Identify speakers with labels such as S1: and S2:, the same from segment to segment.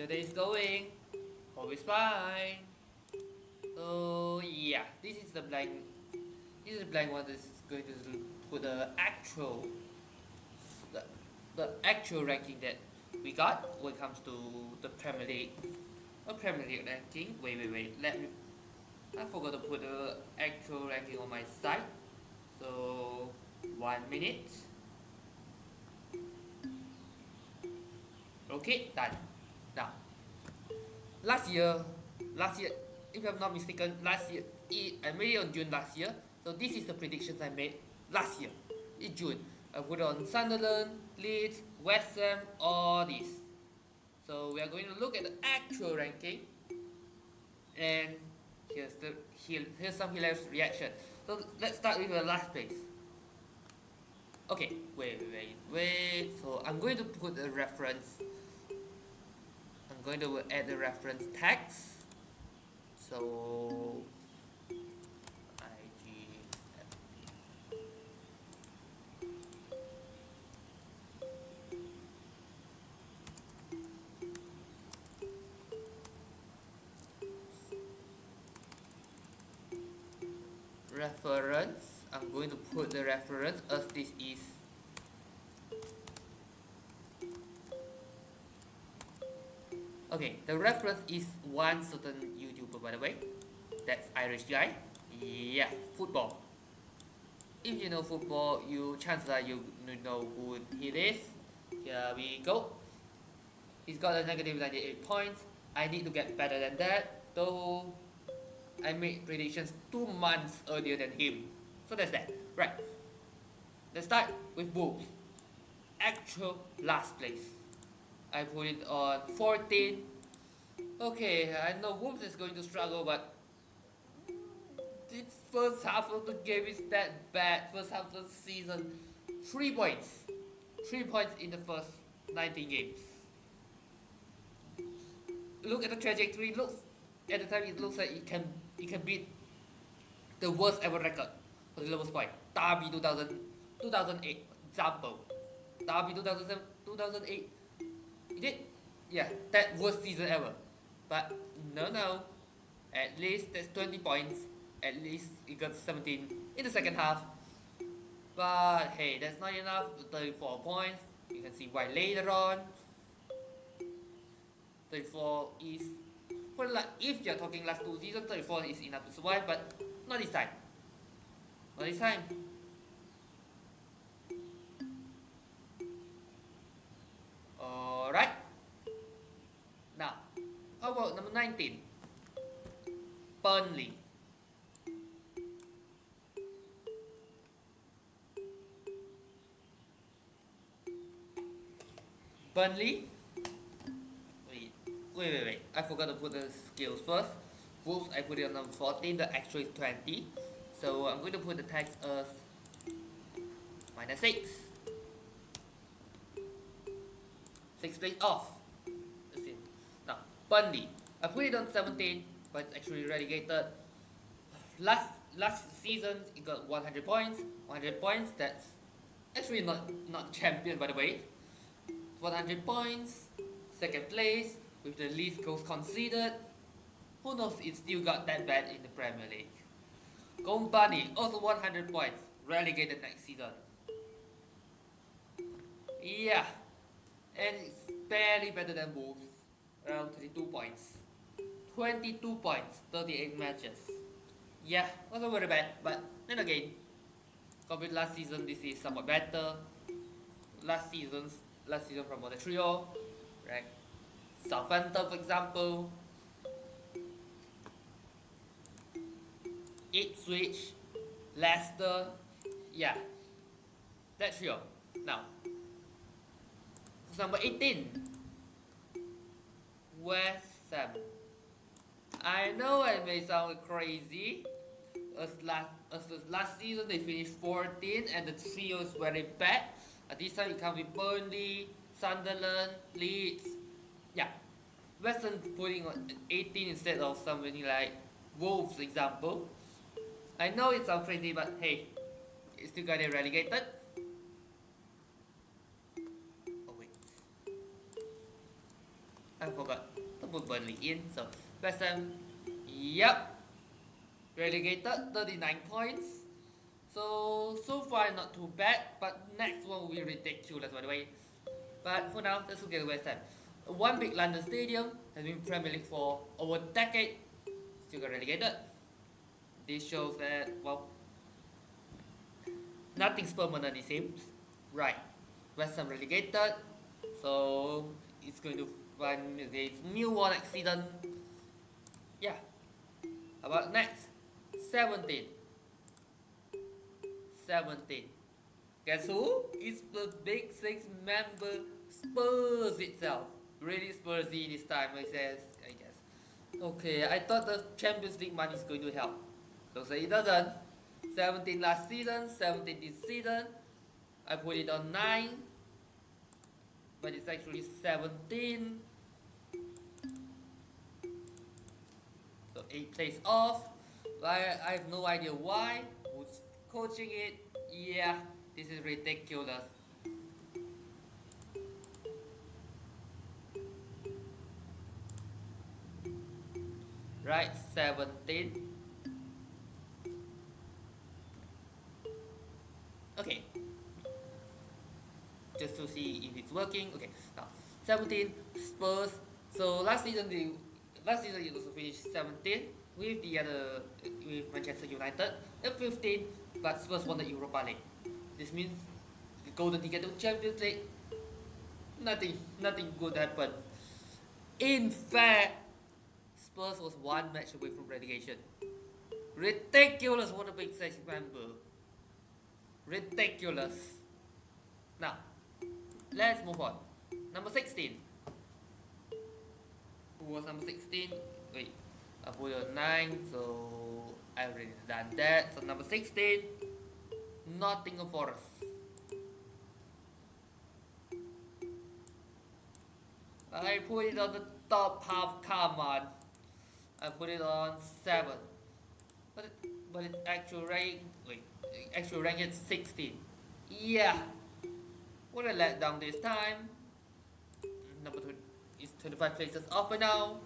S1: your day is going? Hope it's fine. So yeah, this is the blank one that's going to put the, the actual ranking that we got when it comes to the Premier League. A Premier League ranking. Wait. I forgot to put the actual ranking on my side. So 1 minute. Okay, done. Now, last year, last year, if I'm not mistaken, I made it on June last year. So this is the predictions I made last year in June. I put on Sunderland, Leeds, West Ham, all this. So we are going to look at the actual ranking, and here's some hilarious reaction. So let's start with the last place. Okay, wait. So I'm going to put a reference. I'm going to add the reference text. So IGFP. Reference. I'm going to put the reference as this is. Okay, the reference is one certain YouTuber, by the way. That's Irish guy. Yeah, football. If you know football, chances are you know who he is. Here we go. He's got a negative 98 points. I need to get better than that, though I made predictions 2 months earlier than him. So that's that. Right. Let's start with Wolves. Actual last place. I put it on 14. Okay, I know Wolves is going to struggle, but this first half of the game is that bad. First half of the season, 3 points. 3 points in the first 19 games. Look at the trajectory. At the time it looks like it can beat the worst ever record for the lowest point. Derby 2008 example. Derby 2007, 2008. It did? Yeah, that worst season ever. But no. At least that's 20 points. At least it got 17 in the second half. But hey, that's not enough. 34 points. You can see why later on. 34 is if you're talking last 2 seasons, 34 is enough to survive, but not this time. Not this time. Alright. Now, how about number 19? Burnley. Burnley. Wait. I forgot to put the skills first. Wolves, I put it on number 14. The actual is 20. So I'm going to put the text as -6. 6 plays off. That's it. Now, Burnley. I put it on 17, but it's actually relegated. Last season, it got 100 points. 100 points, that's actually not champion, by the way. 100 points, second place, with the least goals conceded. Who knows, it still got that bad in the Premier League. Company, also 100 points, relegated next season. Yeah, and it's barely better than Wolves, around 32 points. 22 points, 38 matches. Yeah, wasn't very bad, but then again, compared to last season, this is somewhat better. Last season promoted trio, right? Southampton, for example, Ipswich, Leicester, yeah, that trio. Now, number 18, West Ham. I know I may sound crazy, as last season they finished 14 and the trio is very bad. This time it comes with Burnley, Sunderland, Leeds. Yeah, West Ham putting on 18 instead of somebody like Wolves, example. I know it sounds crazy, but hey, it's still got it relegated. Oh wait, I forgot. put Burnley in. So West Ham, yep, relegated, 39 points. So far not too bad, but next one will be ridiculous by the way. But for now, let's look at West Ham. One big London stadium has been Premier League for over a decade, still got relegated. This shows that, well, nothing's permanent it seems. Right, West Ham relegated, so it's going to run against Millwall next season. Yeah. How about next? 17. 17. Guess who? It's the Big Six member Spurs itself. Really Spursy this time, I guess. Okay, I thought the Champions League money is going to help. Looks like it doesn't. 17 last season, 17 this season. I put it on 9, but it's actually 17. So 8 plays off. I have no idea why. Who's coaching it? Yeah, this is ridiculous. Right, 17. Okay. Just to see if it's working. Okay, now 17 Spurs. So last season it also finished 17 with Manchester United at 15, but Spurs won the Europa League. This means the golden ticket to Champions League. Nothing good happened. In fact, Spurs was one match away from relegation. Ridiculous, what a Big Six member. Ridiculous. Now, let's move on. Number 16. Who was number 16? Wait, I put it on 9, so I've already done that. So number 16, Nottingham Forest. I put it on the top half, come on. I put it on 7. But its actual rank, is 16. Yeah. What a letdown this time. Number 2 is 25 places off by now.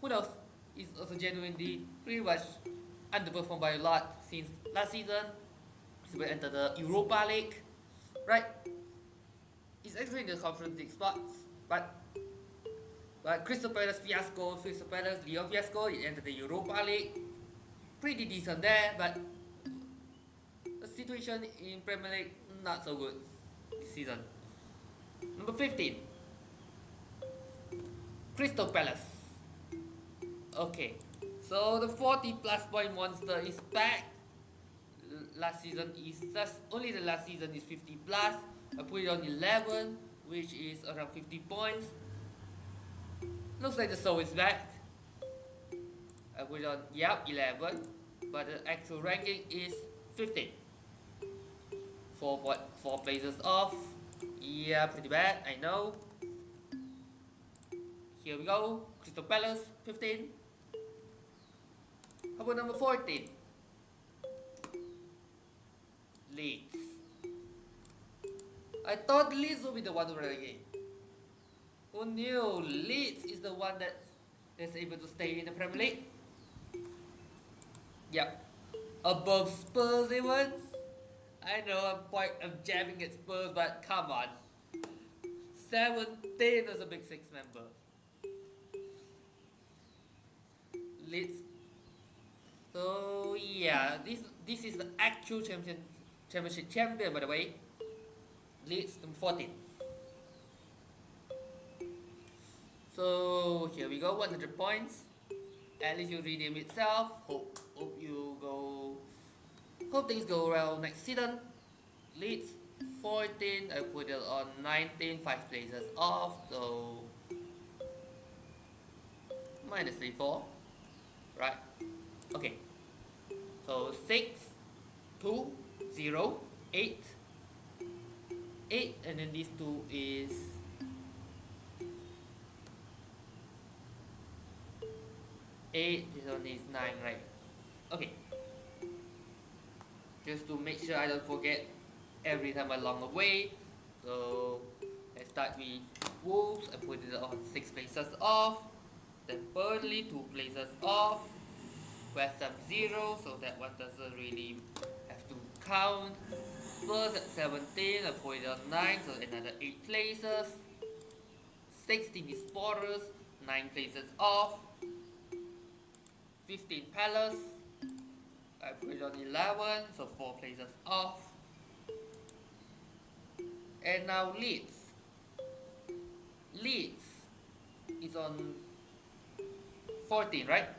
S1: Who knows? It's also genuinely pretty much underperformed by a lot since last season. So we entered the Europa League, right? It's actually in the Conference League spots, but Crystal Palace Lyon fiasco, it entered the Europa League. Pretty decent there, but the situation in Premier League not so good this season. Number 15, Crystal Palace. Okay, so the 40 plus point monster is back. Last season is only the last season is 50 plus. I put it on 11, which is around 50 points. Looks like the soul is back. I put it on 11, but the actual ranking is 15. 4 places off. Yeah, pretty bad, I know. Here we go. Crystal Palace 15. How about number 14? Leeds. I thought Leeds would be the one to relegate. Who knew? Leeds is the one that's able to stay in the Premier League. Yep. Above Spurs even. I know I'm jabbing at Spurs, but come on. 17 as a Big Six member. Leeds. So yeah, this is the actual championship champion by the way. Leeds number 14. So here we go, 100 points. At least you redeem itself. Hope things go well next season. Leeds 14. I put it on 19, 5 places off. So minus 4. Right. Okay. So 6, 2, 0, 8, 8, and then these 2 is 8. This one is 9, right? Okay. Just to make sure I don't forget every time along the way. So let's start with Wolves. I put it on 6 places off. Then Burnley 2 places off. West Ham 0, so that one doesn't really have to count. Spurs at 17, I put it on 9, so another 8 places. 16 is Forest, 9 places off. 15 Palace, I put it on 11, so 4 places off. And now Leeds. Leeds is on 14, right?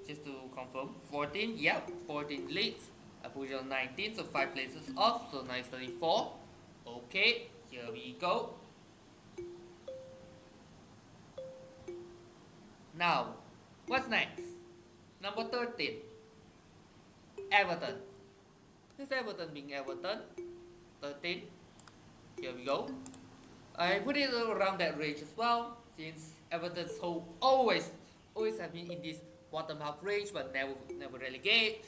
S1: Just to confirm, 14, yeah, 14 Leeds. I put it on 19, so 5 places off, so now it's 34. Okay, here we go. Now, what's next? Number 13, Everton. This Everton being Everton, 13. Here we go. I put it around that range as well, since Everton's always have been in this bottom half range, but never relegate.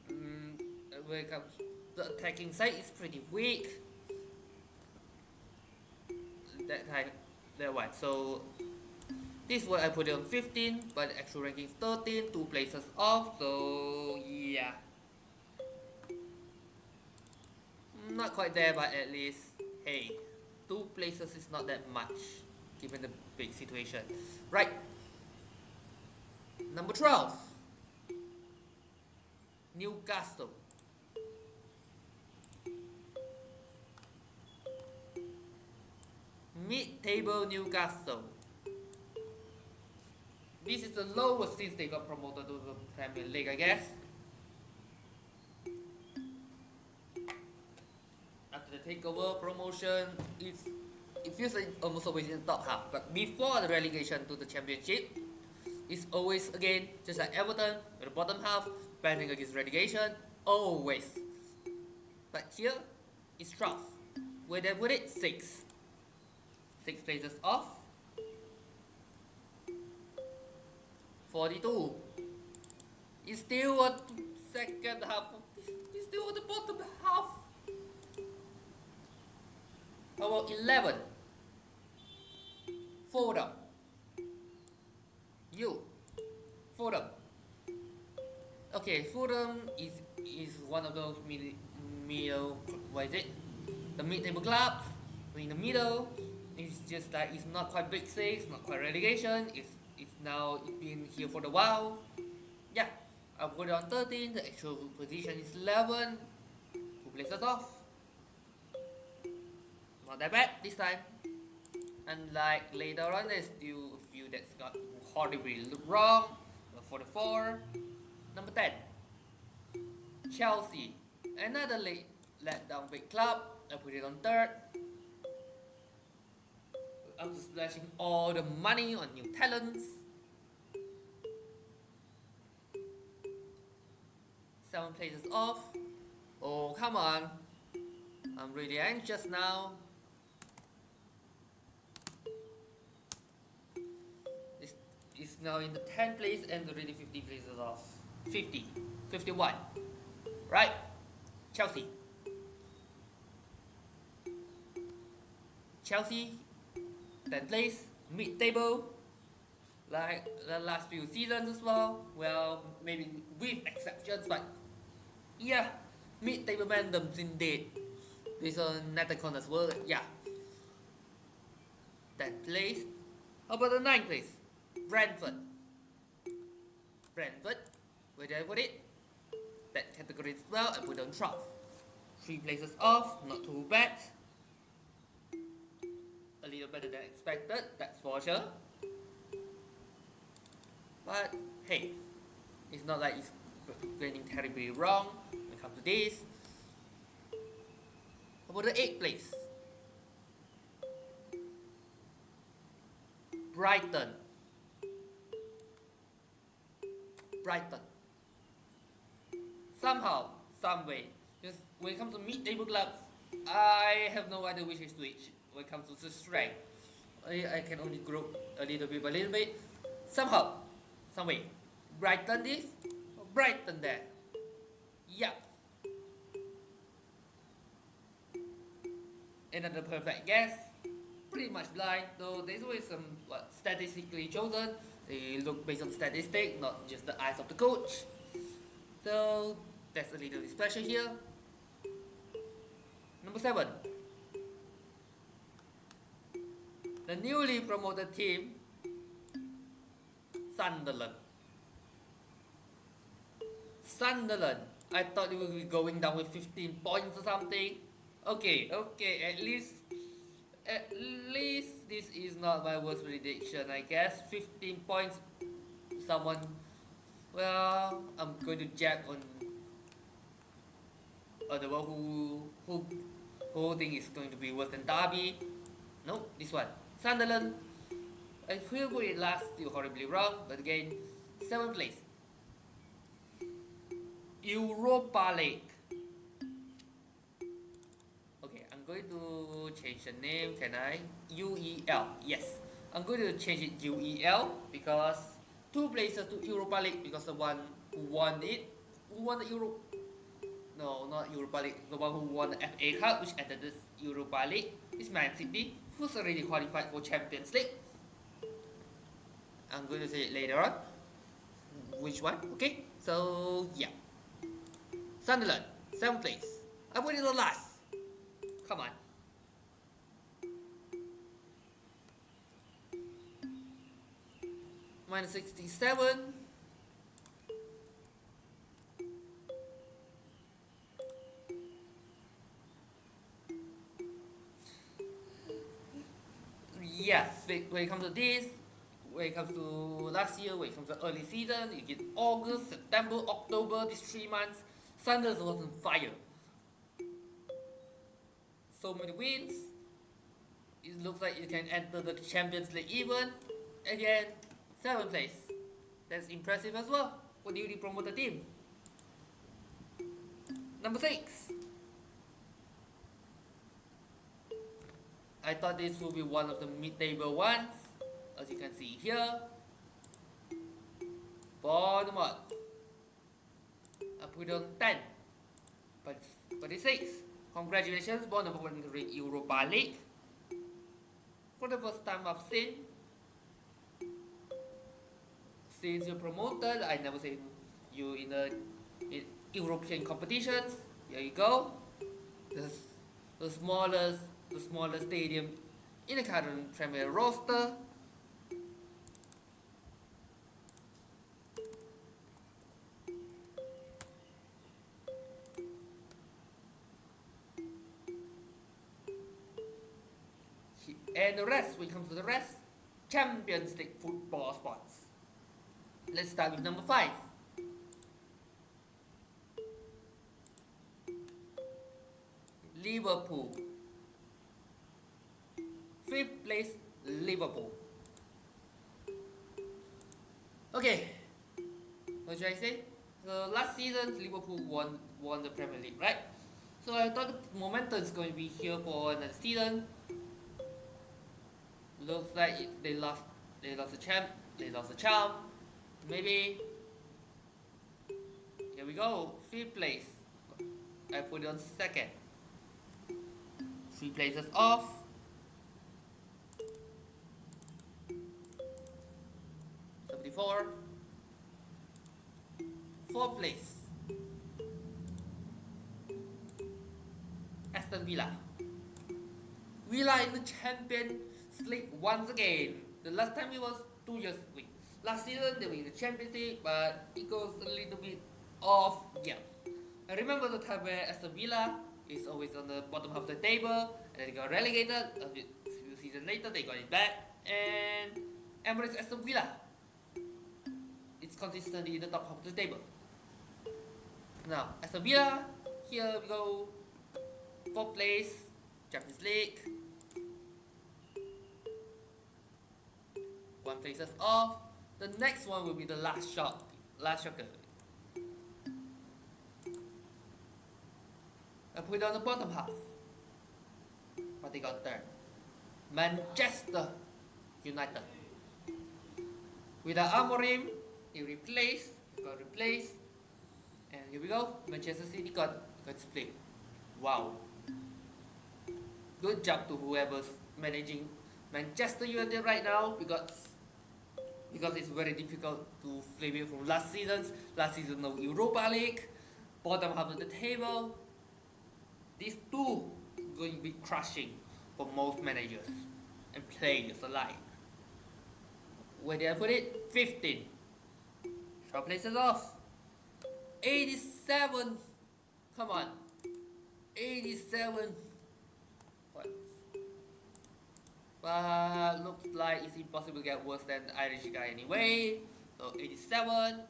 S1: When it comes the attacking side is pretty weak. That one. So this one I put it on 15, but the actual ranking is 13, 2 places off. So yeah, not quite there, but at least hey, 2 places is not that much given the big situation, right? Number 12, Newcastle. Mid-table Newcastle. This is the lowest since they got promoted to the Premier League, I guess. After the takeover promotion, it feels like almost always in the top half. But before the relegation to the Championship, it's always again just like Everton at the bottom half, battling against relegation, always. But here, it's 12. Where they put it, 6. 6 places off. 42. It's still at second half. It's still at the bottom half. How about 11? Fulham. Fulham. Okay, Fulham is one of those middle. What is it? The mid-table clubs. In the middle. It's just like it's not quite big six, not quite relegation. It's now been here for a while. Yeah, I'll put it on 13. The actual position is 11. 2 places off. Not that bad this time. Unlike later on, there's still a few that's got horribly wrong. 44. Number 10, Chelsea. Another let down big club. I put it on 3rd. After splashing all the money on new talents. 7 places off. Oh, come on. I'm really anxious now. It's now in the 10th place and already 50 places off. 50. 51. Right? Chelsea. Chelsea, 10th place, mid-table, like the last few seasons as well. Well, maybe with exceptions, but yeah, mid-table randoms indeed. Based on Natacon as well, yeah. 10th place. How about the 9th place? Brentford. Where did I put it? That category as well, I put on 12. 3 places off, not too bad. A little better than expected, that's for sure. But hey, it's not like it's going terribly wrong when it comes to this. How about the 8th place? Brighton. Somehow, some way, just when it comes to mid-table clubs, I have no idea which is which. When it comes to the strength, I can only grow a little bit by little bit. Somehow, some way, Brighton this, Brighton there. Yup. Another perfect guess. pretty much blind, though there's always some statistically chosen. They look based on statistic, not just the eyes of the coach. So that's a little discussion here. Number 7, the newly promoted team, Sunderland. Sunderland. I thought it would be going down with 15 points or something. Okay, at least this is not my worst prediction, I guess. 15 points. Someone. Well, I'm going to jab on the one who think it's going to be worse than Derby. No, this one. Sunderland. I feel good it last still horribly wrong, but again, 7th place. Europa League. Okay, I'm going to change the name, can I? UEL, yes. I'm going to change it UEL because 2 places to Europa League because the one who won the Euro. No, not Europa League. The one who won the FA Cup, which entered this Europa League, is Man City, who's already qualified for Champions League. I'm going to say it later on. Which one? Okay, so yeah. Sunderland, 7th place. I put it on last. Come on. Minus 67. Yeah, when it comes to this, when it comes to last year, when it comes to early season, you get August, September, October, these 3 months, Sunderland was on fire. So many wins. It looks like you can enter the Champions League even. Again, 7th place. That's impressive as well for the newly promoted team. Number 6. I thought this would be one of the mid-table ones. As you can see here. Bournemouth. I put it on 10. But it's 6. Congratulations, Bournemouth for entering Europa League. For the first time I've seen. Since you're promoted, I never seen you in European competitions. Here you go. The smallest stadium in the current Premier roster. And the rest, when it comes to the rest, Champions League football spots. Let's start with number 5. Liverpool. 5th place, Liverpool. Okay, what should I say? So last season, Liverpool won the Premier League, right? So I thought the momentum is going to be here for another season. Looks like they lost the charm. Maybe. Here we go, 5th place. I put it on 2nd. 3 places off. '74. 4th place. Aston Villa. Villa in the Champions League once again. The last time it was 2 years ago. Last season they were in the Champions League, but it goes a little bit off. Yeah, I remember the time where Aston Villa is always on the bottom half of the table, and then they got relegated. A few seasons later, they got it back, and Emirates Aston Villa, it's consistently in the top half of the table. Now Aston Villa, here we go, 4th place, Champions League. 1 places off. The next one will be the last shocker. I put it on the bottom half, but they got 3rd. Manchester United. Without Amorim, he got replaced, and here we go. Manchester City got split. Wow. Good job to whoever's managing Manchester United right now because it's very difficult to flip it from last season. Last season no Europa League, bottom half of the table. These two going to be crushing for most managers and players alike. Where did I put it? 15. Short places off. 87. Come on. 87. What? But looks like it's impossible to get worse than the Irish guy anyway. So 87.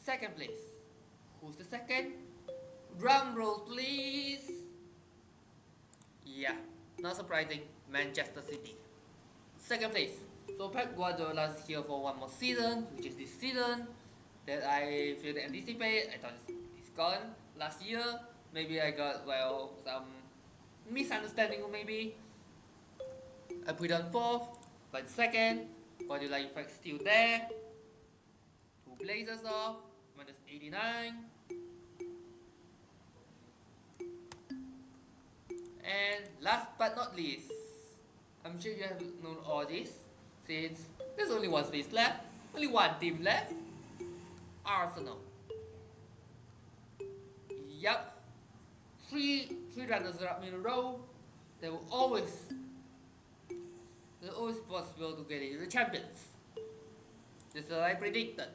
S1: Second place. Who's the second? Drum roll please. Yeah, not surprising. Manchester City. Second place. So Pep Guardiola is here for one more season, which is this season. That I feel to anticipate. I thought it's gone last year. Maybe I got some misunderstanding maybe. I put on fourth, but second. Guardiola effect still there. 2 places off. Minus 89. And last but not least, I'm sure you have known all this since there's only one space left, only one team left, Arsenal. Yup, three runners up in a row. They will always possible to get into the champions. This is what I predicted.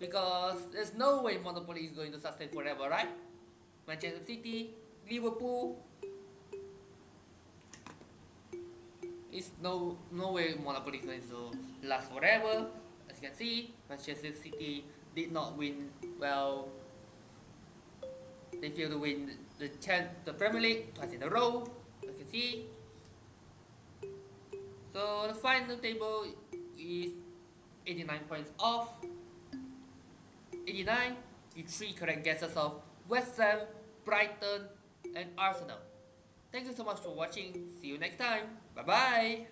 S1: Because there's no way Monopoly is going to sustain forever, right? Manchester City, Liverpool. It's no way Monopoly is going to last forever. As you can see, Manchester City did not win well. They failed to win the Premier League twice in a row. As you can see. So the final table is 89 points off. 89 with 3 correct guesses of West Ham, Brighton, and Arsenal. Thank you so much for watching. See you next time. Bye bye.